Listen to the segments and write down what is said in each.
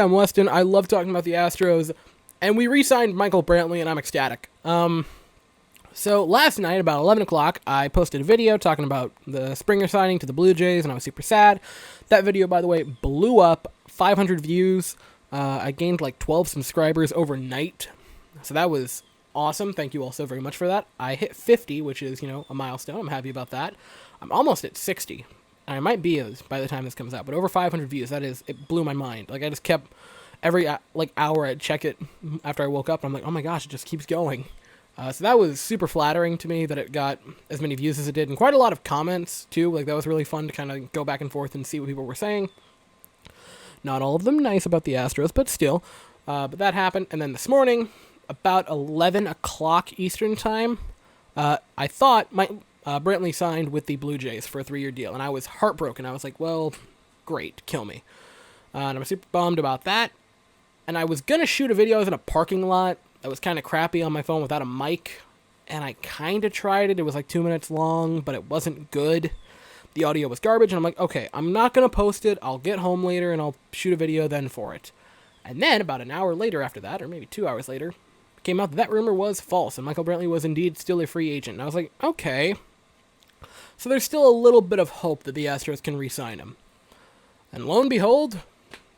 I'm Weston. I love talking about the Astros, and we re-signed Michael Brantley, and I'm ecstatic. So last night, about 11 o'clock, I posted a video talking about the Springer signing to the Blue Jays, and I was super sad. That video, by the way, blew up, 500 views. I gained like 12 subscribers overnight, so that was awesome. Thank you all so very much for that. I hit 50, which is, a milestone. I'm happy about that. I'm almost at 60. I might be by the time this comes out, but over 500 views, it blew my mind. Like, I just kept, every, hour I'd check it after I woke up, and I'm like, oh my gosh, it just keeps going. So that was super flattering to me that it got as many views as it did, and quite a lot of comments, too. Like, that was really fun to kind of go back and forth and see what people were saying. Not all of them nice about the Astros, but still. But that happened, and then this morning, about 11 o'clock Eastern time, I thought Brantley signed with the Blue Jays for a 3-year deal, and I was heartbroken. I was like, well, great, kill me. And I'm super bummed about that. And I was going to shoot a video. I was in a parking lot that was kind of crappy on my phone without a mic, and I kind of tried it. It was like 2 minutes long, but it wasn't good. The audio was garbage, and I'm like, okay, I'm not going to post it. I'll get home later, and I'll shoot a video then for it. And then, about an hour later after that, or maybe 2 hours later, it came out that rumor was false, and Michael Brantley was indeed still a free agent. And I was like, okay. So there's still a little bit of hope that the Astros can re-sign him. And lo and behold,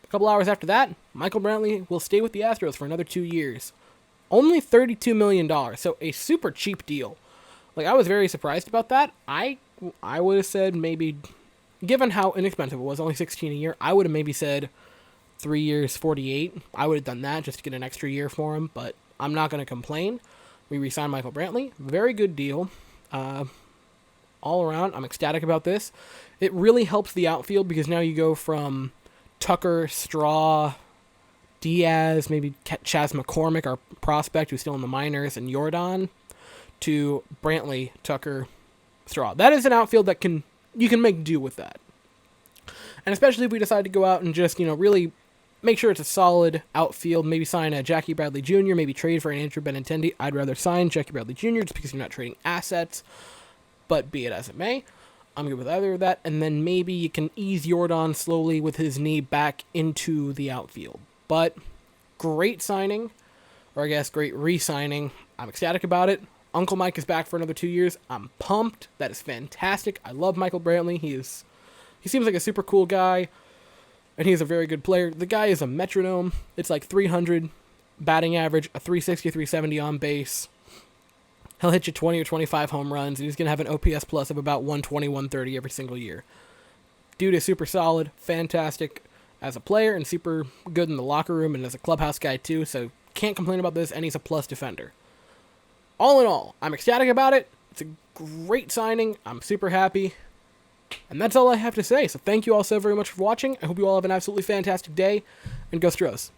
a couple hours after that, Michael Brantley will stay with the Astros for another 2 years. Only $32 million, so a super cheap deal. Like, I was very surprised about that. I would have said maybe, given how inexpensive it was, only $16 a year, I would have maybe said 3 years, $48. I would have done that just to get an extra year for him, but I'm not going to complain. We re-signed Michael Brantley. Very good deal. All around, I'm ecstatic about this. It really helps the outfield because now you go from Tucker, Straw, Diaz, maybe Chas McCormick, our prospect who's still in the minors, and Jordan, to Brantley, Tucker, Straw. That is an outfield that you can make do with that. And especially if we decide to go out and just, really make sure it's a solid outfield, maybe sign a Jackie Bradley Jr., maybe trade for an Andrew Benintendi. I'd rather sign Jackie Bradley Jr. just because you're not trading assets. But be it as it may, I'm good with either of that. And then maybe you can ease Jordan slowly with his knee back into the outfield. But great signing, or I guess great re-signing. I'm ecstatic about it. Uncle Mike is back for another 2 years. I'm pumped. That is fantastic. I love Michael Brantley. He seems like a super cool guy, and he's a very good player. The guy is a metronome. It's like 300 batting average, a 360, 370 on base. He'll hit you 20 or 25 home runs, and he's going to have an OPS plus of about 120, 130 every single year. Dude is super solid, fantastic as a player, and super good in the locker room and as a clubhouse guy too, so can't complain about this, and he's a plus defender. All in all, I'm ecstatic about it. It's a great signing. I'm super happy. And that's all I have to say, so thank you all so very much for watching. I hope you all have an absolutely fantastic day, and go Stros.